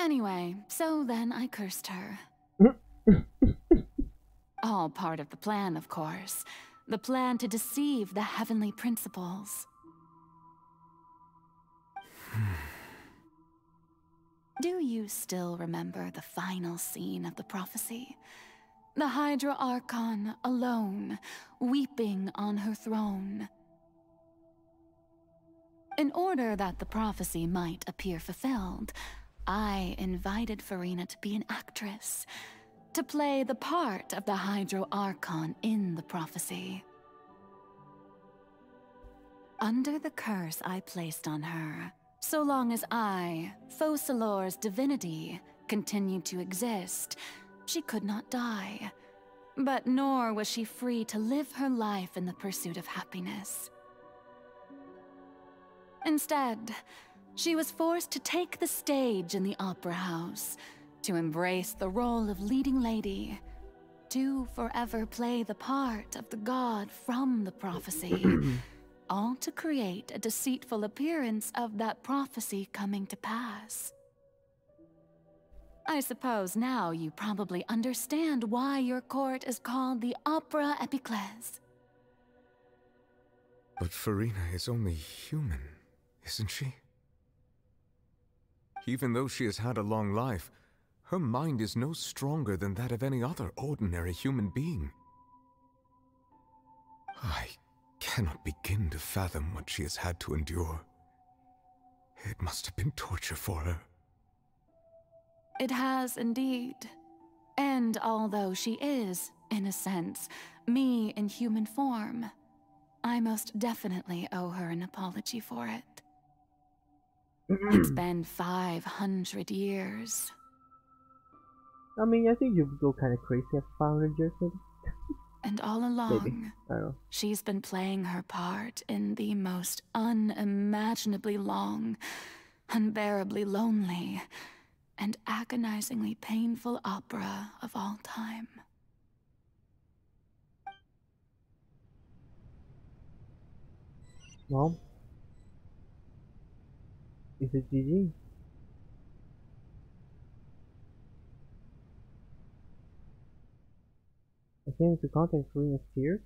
Anyway, so then I cursed her. All part of the plan, of course. The plan to deceive the heavenly principles. Do you still remember the final scene of the prophecy? The Hydra Archon, alone, weeping on her throne. In order that the prophecy might appear fulfilled, I invited Farina to be an actress, to play the part of the Hydro Archon in the prophecy. Under the curse I placed on her, so long as I, Focalor's divinity, continued to exist, she could not die. But nor was she free to live her life in the pursuit of happiness. Instead, she was forced to take the stage in the opera house, to embrace the role of leading lady, to forever play the part of the god from the prophecy, all to create a deceitful appearance of that prophecy coming to pass. I suppose now you probably understand why your court is called the Opera Epiclese. But Farina is only human, isn't she? Even though she has had a long life, her mind is no stronger than that of any other ordinary human being. I cannot begin to fathom what she has had to endure. It must have been torture for her. It has indeed. And although she is, in a sense, me in human form, I most definitely owe her an apology for it. It's been 500 years. I mean, I think you'd go kind of crazy at 500 years maybe. And all along, I don't know. She's been playing her part in the most unimaginably long, unbearably lonely, and agonizingly painful opera of all time. Well, is it GG? I came to contact Farina's tears.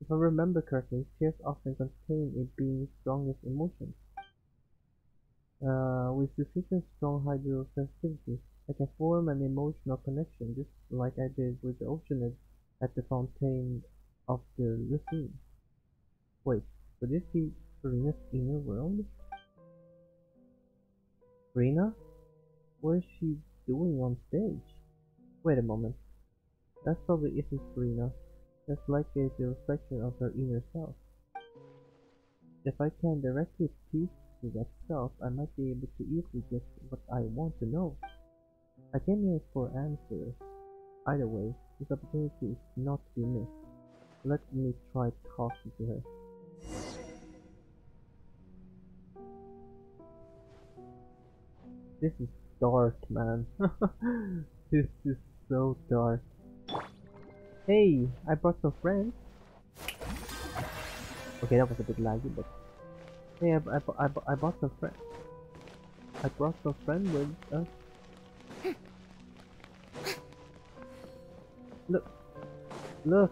If I remember correctly, tears often contain a being's strongest emotions. With sufficient strong hydrosensitivity, I can form an emotional connection just like I did with the oceanid at the fountain of the Lucine. Wait, could this be Farina's inner world? Farina? What is she doing on stage? Wait a moment. That probably isn't Farina. That's likely the reflection of her inner self. If I can directly speak to that self, I might be able to easily get what I want to know. I came here for answers. Either way, this opportunity is not to be missed. Let me try talking to her. This is dark, man. This is so dark. Hey, I brought some friends. Okay, that was a bit laggy, but hey, I brought some friends. I brought some friends with us. Look, look,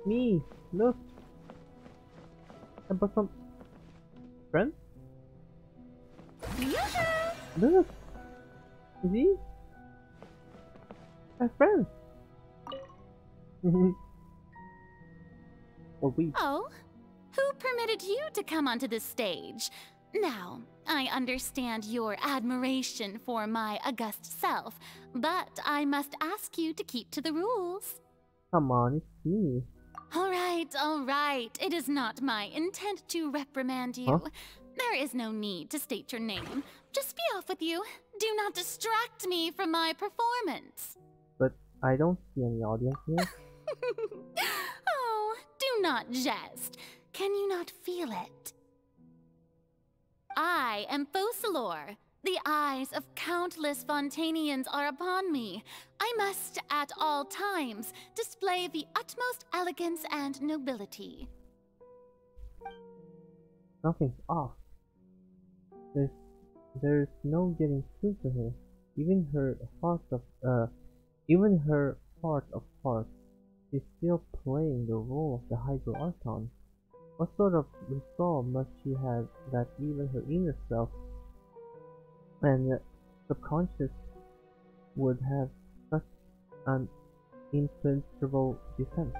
me, look. I brought some friends. Look, you see? My friends. Or we. Oh, who permitted you to come onto the stage? Now, I understand your admiration for my august self, but I must ask you to keep to the rules. Come on, it's me. All right. It is not my intent to reprimand you. Huh? There is no need to state your name. Just be off with you. Do not distract me from my performance. But I don't see any audience here. Oh, do not jest. Can you not feel it? I am Focalor. The eyes of countless Fontanians are upon me. I must, at all times, display the utmost elegance and nobility. Nothing's off. There's There's no getting through to her. Even even her heart of hearts is still playing the role of the Hydro Archon. What sort of resolve must she have that even her inner self and subconscious would have such an impenetrable defense?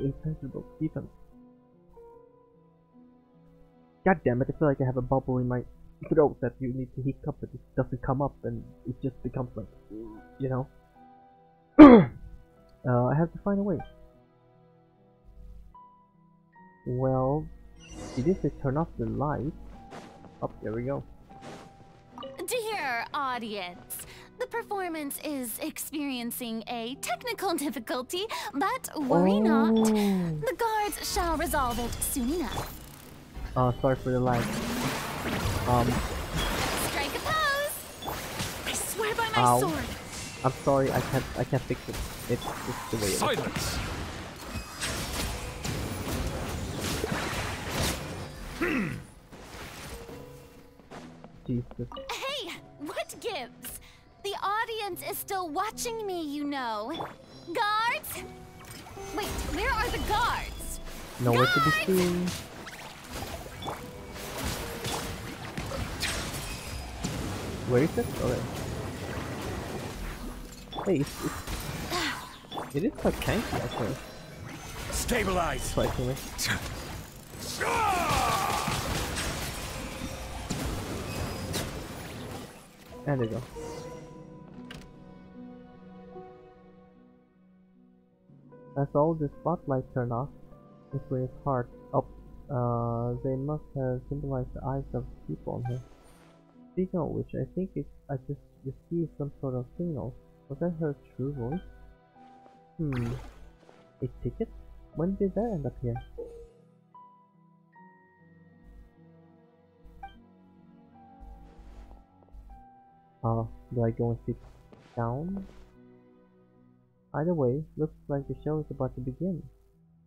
God damn it! I feel like I have a bubble in my throat that you need to hiccup, but it doesn't come up, and it just becomes like, you know. I have to find a way. Well, it is to turn off the light. Oh, there we go. Dear audience, the performance is experiencing a technical difficulty, but worry not. The guards shall resolve it soon enough. Sorry for the lag. Strike a pose! I swear by my Ow. sword! I'm sorry, I can't fix it. It's just the way it is. Silence! Jesus. Hey, what gives? The audience is still watching me, you know. Guards? Wait, where are the guards? Nowhere to be seen. Where is it? Okay. Hey, it is quite tanky actually. Stabilize! Surprisingly. And there you go. As all the spotlight turned off, into his heart up, they must have symbolized the eyes of people on here. Speaking of which, I think I just received some sort of signal. Was that her true voice? A ticket? When did that end up here? Do I go and sit down? Either way, looks like the show is about to begin.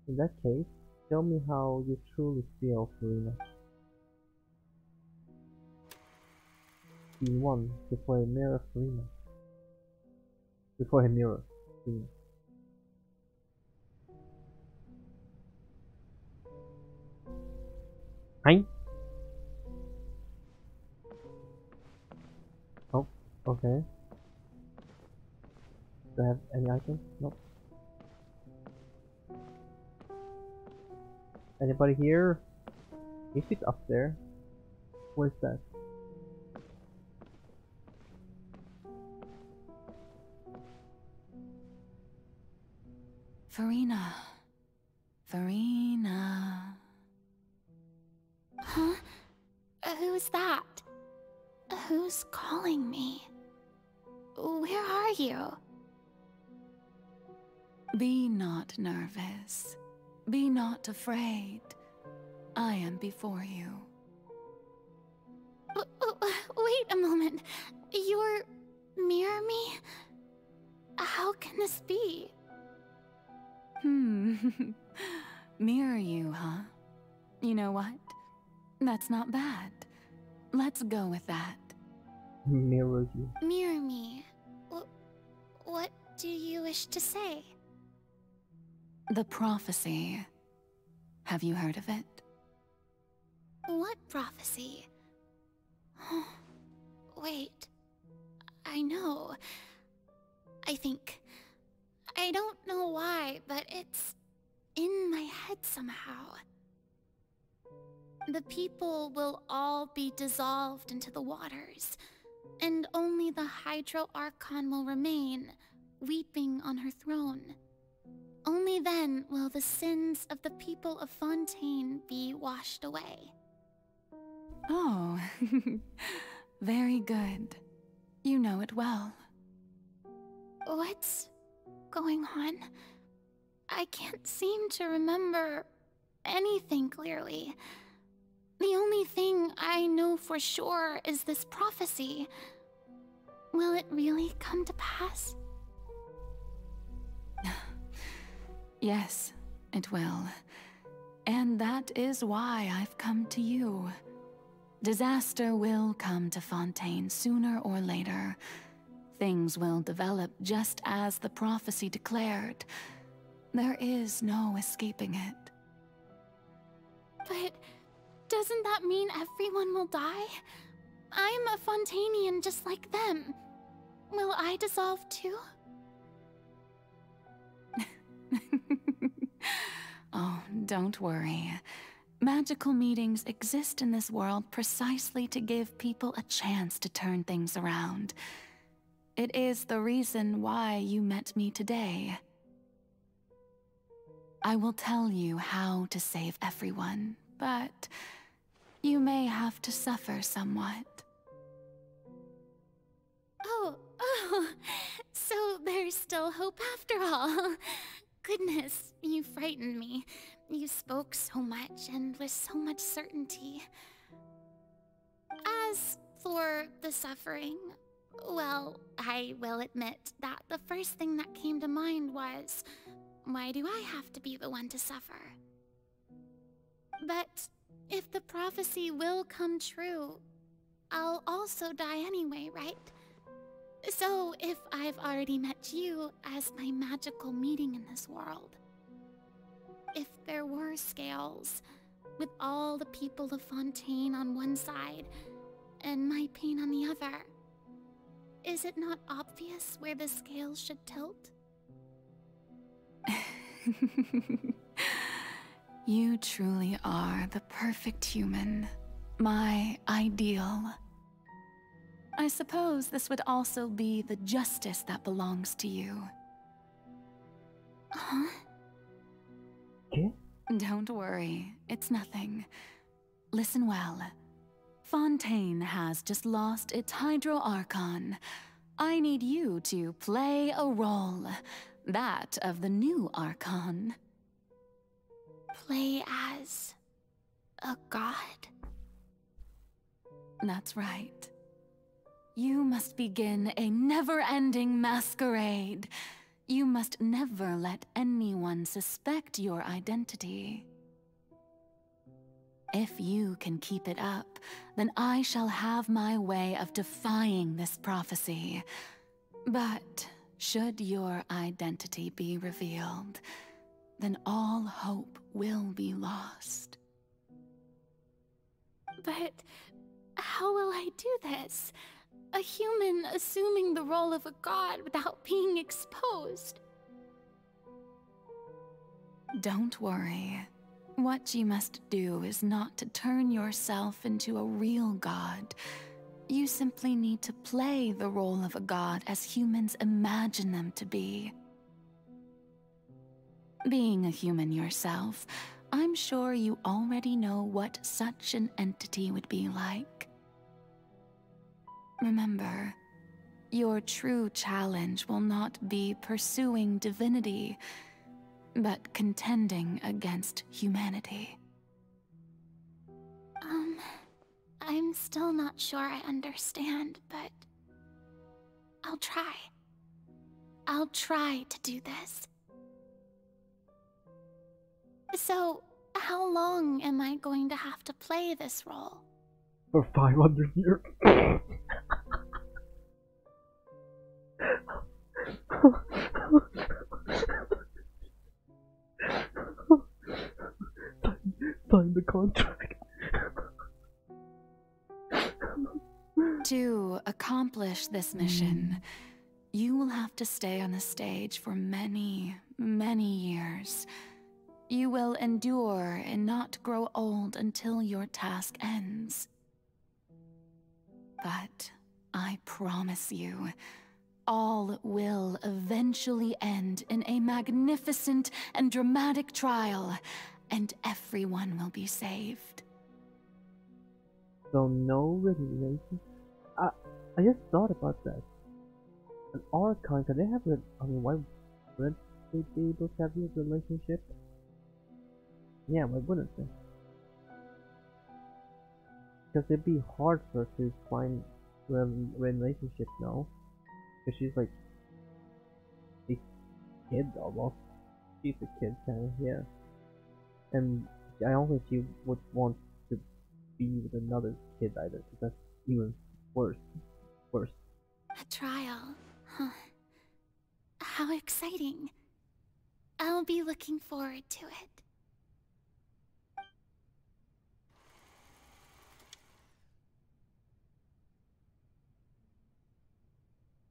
In that case, tell me how you truly feel, Farina. Scene 1, before a mirror, Farina. Before a mirror, Farina. Hein? Oh, okay. Do I have any items? Nope. Anybody here? If it's up there, where's that? Farina. Farina. Huh? Who's that? Who's calling me? Where are you? Be not nervous. Be not afraid. I am before you. Wait a moment. You're mirror me? How can this be? Mirror you, huh? You know what? That's not bad. Let's go with that. Mirror you. Mirror me? What do you wish to say? The prophecy. Have you heard of it? What prophecy? Wait. I know. I think. I don't know why, but it's in my head somehow. The people will all be dissolved into the waters, and only the Hydro Archon will remain, weeping on her throne. Only then will the sins of the people of Fontaine be washed away. Oh, very good. You know it well. What's going on? I can't seem to remember anything clearly. The only thing I know for sure is this prophecy. Will it really come to pass? Yes, it will. And that is why I've come to you. Disaster will come to Fontaine sooner or later. Things will develop just as the prophecy declared. There is no escaping it. But doesn't that mean everyone will die? I'm a Fontainian just like them. Will I dissolve too? Oh, don't worry. Magical meetings exist in this world precisely to give people a chance to turn things around. It is the reason why you met me today. I will tell you how to save everyone, but you may have to suffer somewhat. Oh, so there's still hope after all. Goodness, you frightened me. You spoke so much and with so much certainty. As for the suffering, well, I will admit that the first thing that came to mind was, why do I have to be the one to suffer? But if the prophecy will come true, I'll also die anyway, right? So if I've already met you as my magical meeting in this world, if there were scales, with all the people of Fontaine on one side and my pain on the other, is it not obvious where the scales should tilt? You truly are the perfect human, my ideal. I suppose this would also be the justice that belongs to you. Huh? Okay. Don't worry, it's nothing. Listen well. Fontaine has just lost its Hydro-Archon. I need you to play a role, that of the new Archon. Play as a god? That's right. You must begin a never-ending masquerade. You must never let anyone suspect your identity. If you can keep it up, then I shall have my way of defying this prophecy. But should your identity be revealed, then all hope will be lost. But how will I do this? A human assuming the role of a god without being exposed. Don't worry. What you must do is not to turn yourself into a real god. You simply need to play the role of a god as humans imagine them to be. Being a human yourself, I'm sure you already know what such an entity would be like. Remember, your true challenge will not be pursuing divinity, but contending against humanity. I'm still not sure I understand, but I'll try. I'll try to do this. So, how long am I going to have to play this role? For 500 years. Sign the contract. To accomplish this mission, you will have to stay on the stage for many, many years. You will endure and not grow old until your task ends. But I promise you, all will eventually end in a magnificent and dramatic trial, and everyone will be saved. So no resignation. I just thought about that. An Archon, can they have a? I mean, why wouldn't they be able to have a relationship? Yeah, why wouldn't they? Because it'd be hard for her to find a relationship now. Because she's like a kid almost. She's a kid kind of, yeah. And I don't think she would want to be with another kid either, because that's even worse. Worse. A trial. Huh. How exciting. I'll be looking forward to it.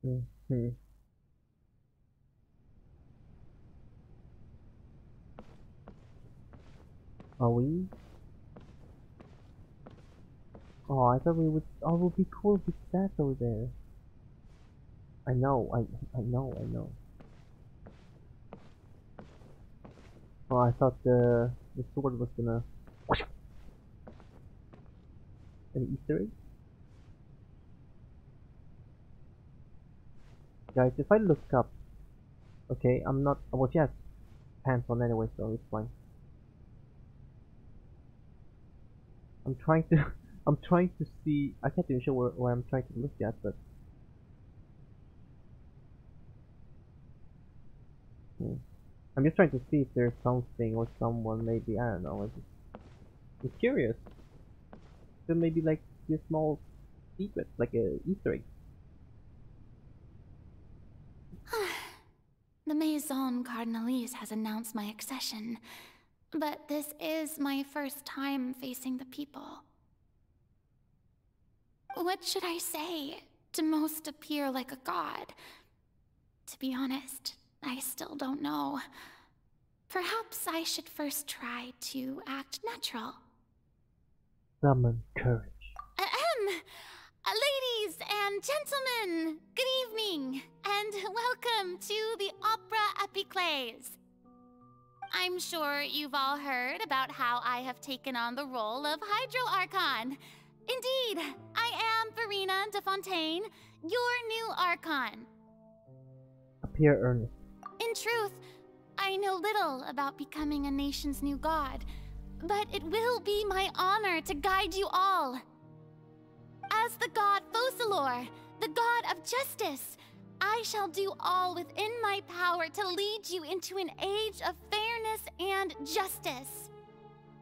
Mm-hmm. Are we? Oh, I thought we would. Oh, it would be cool if we sat over there. I know. I know. Oh, I thought the sword was gonna. An Easter egg? Guys, if I look up, okay, I'm not. Well, she has pants on anyway, so it's fine. I'm trying to. I'm trying to see. I can't even show where I'm trying to look at, but. I'm just trying to see if there's something or someone, maybe. I don't know. I'm curious. So maybe like a small secret, like a Easter egg. The Maison Cardinalise has announced my accession, but this is my first time facing the people. What should I say to most appear like a god? To be honest, I still don't know. Perhaps I should first try to act natural. Summon courage. Ladies and gentlemen, good evening, and welcome to the Opera Epiclese. I'm sure you've all heard about how I have taken on the role of Hydro Archon. Indeed, I am Verena de Fontaine, your new Archon. Appear earnest. In truth, I know little about becoming a nation's new god, but it will be my honor to guide you all. As the god Focalor, the god of justice, I shall do all within my power to lead you into an age of fairness and justice.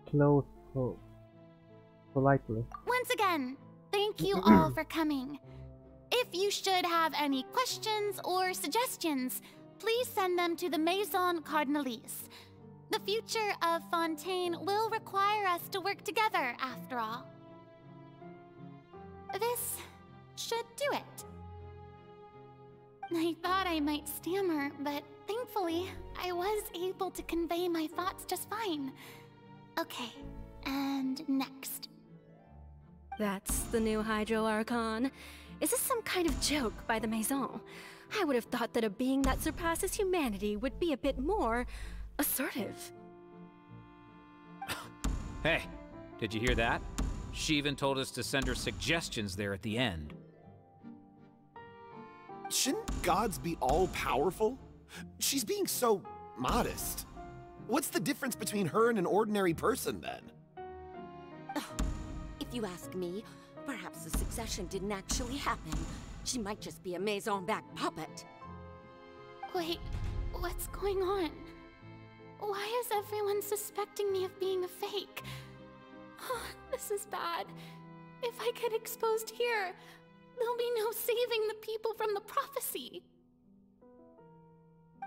Close politely. Once again, thank you all for coming. If you should have any questions or suggestions, please send them to the Maison Cardinalise. The future of Fontaine will require us to work together, after all. This should do it. I thought I might stammer, but thankfully, I was able to convey my thoughts just fine. Okay, and next. That's the new Hydro Archon. Is this some kind of joke by the Maison? I would have thought that a being that surpasses humanity would be a bit more assertive. Hey, did you hear that? She even told us to send her suggestions there at the end. Shouldn't gods be all-powerful? She's being so modest. What's the difference between her and an ordinary person, then? If you ask me, perhaps the succession didn't actually happen. She might just be a Maison-backed puppet. Wait, what's going on? Why is everyone suspecting me of being a fake? Oh, this is bad. If I get exposed here, there'll be no saving the people from the prophecy.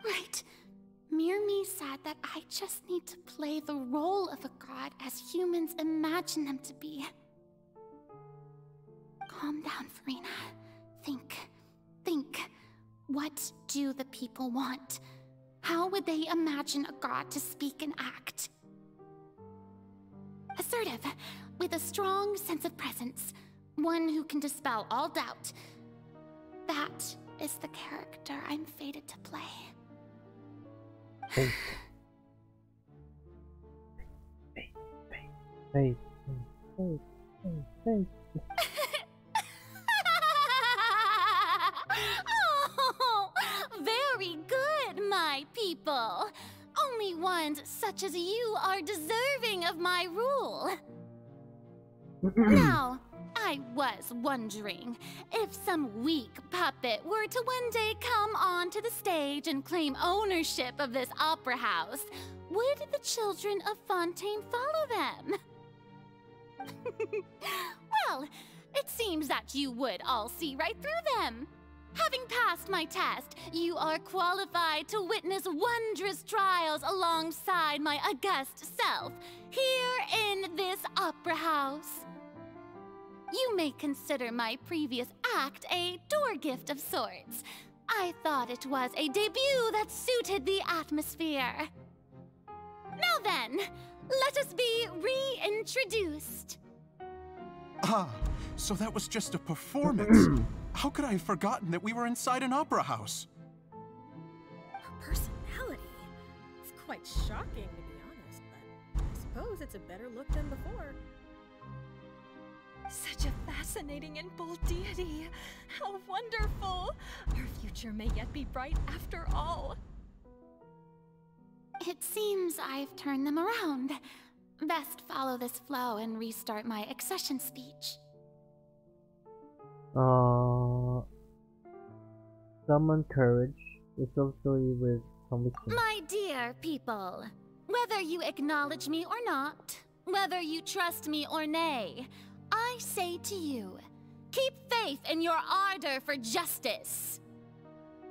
Right. Mirmi said that I just need to play the role of a god as humans imagine them to be. Calm down, Verena. Think. What do the people want? How would they imagine a god to speak and act? Assertive, with a strong sense of presence. One who can dispel all doubt. That is the character I'm fated to play. Hey. Oh, very good, my people. Only ones such as you are deserving of my rule. Now, I was wondering if some weak puppet were to one day come onto the stage and claim ownership of this opera house, would the children of Fontaine follow them? Well, it seems that you would all see right through them. Having passed my test, you are qualified to witness wondrous trials alongside my august self, here in this opera house. You may consider my previous act a door gift of sorts. I thought it was a debut that suited the atmosphere. Now then, let us be reintroduced. Ah, so that was just a performance. How could I have forgotten that we were inside an opera house? Her personality? It's quite shocking, to be honest, but I suppose it's a better look than before. Such a fascinating and bold deity. How wonderful! Our future may yet be bright after all. It seems I've turned them around. Best follow this flow and restart my accession speech. Summon courage, especially with conviction. My dear people, whether you acknowledge me or not, whether you trust me or nay, I say to you, keep faith in your ardor for justice.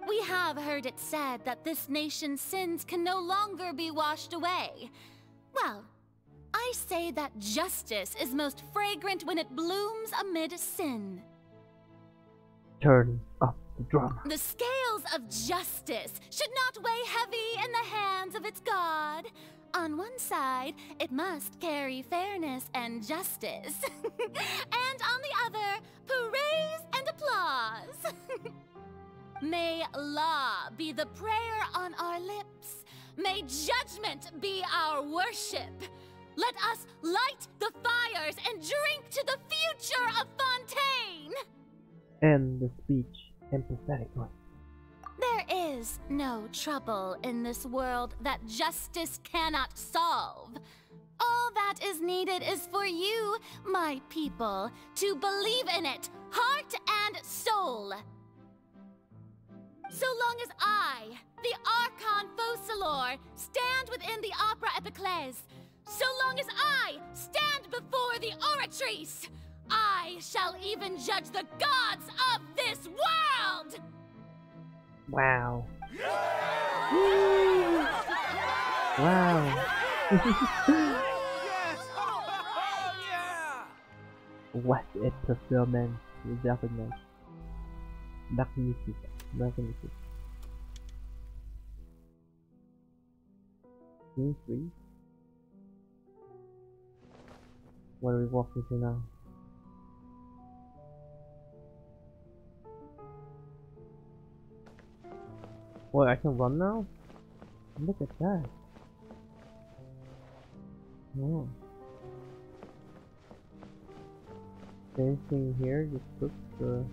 We have heard it said that this nation's sins can no longer be washed away. Well, I say that justice is most fragrant when it blooms amid sin. Turn up the drama. The scales of justice should not weigh heavy in the hands of its God. On one side, it must carry fairness and justice. And on the other, praise and applause. May law be the prayer on our lips. May judgment be our worship. Let us light the fires and drink to the future of Fontaine. End the speech empathetically. There is no trouble in this world that justice cannot solve. All that is needed is for you, my people, to believe in it, heart and soul. So long as I, the Archon Focalor, stand within the Opera Epiclese, so long as I stand before the Oratrice, I shall even judge the gods of this world! Wow. Woo! Wow. What a performance, definitely. Magnific. Magnific. Scene 3. What are we walking to now? Wait, I can run now? Look at that. Oh. Anything here? Just put the...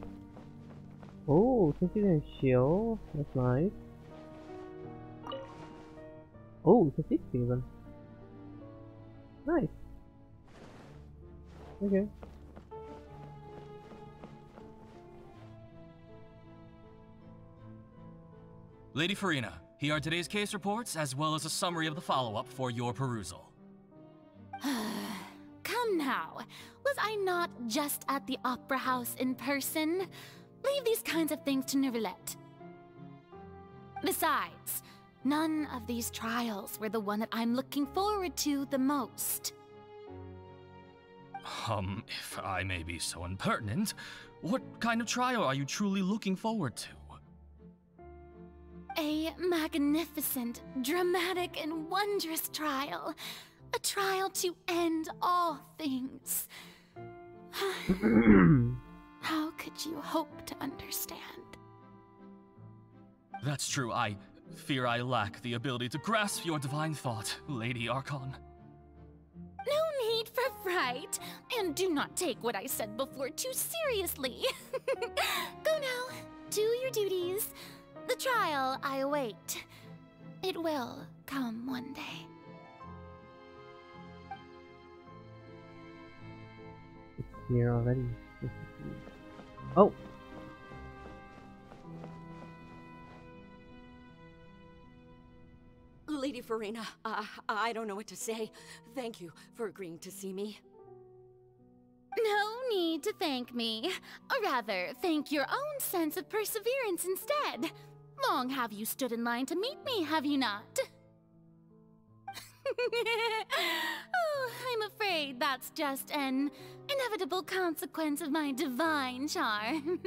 Oh, something in a shield. That's nice. Oh, it's a 6 even. Nice. Okay. Lady Farina, here are today's case reports as well as a summary of the follow-up for your perusal. Come now, was I not just at the Opera House in person? Leave these kinds of things to Neuvillette. Besides, none of these trials were the one that I'm looking forward to the most. If I may be so impertinent, what kind of trial are you truly looking forward to? A magnificent, dramatic, and wondrous trial. A trial to end all things. How could you hope to understand? That's true. I fear I lack the ability to grasp your divine thought, Lady Archon. No need for fright, and do not take what I said before too seriously. Go now, do your duties. The trial I await. It will come one day. It's here already. Oh! Lady Farina, I don't know what to say. Thank you for agreeing to see me. need to thank me. Or rather, thank your own sense of perseverance instead. Long have you stood in line to meet me, have you not? Oh, I'm afraid that's just an inevitable consequence of my divine charm.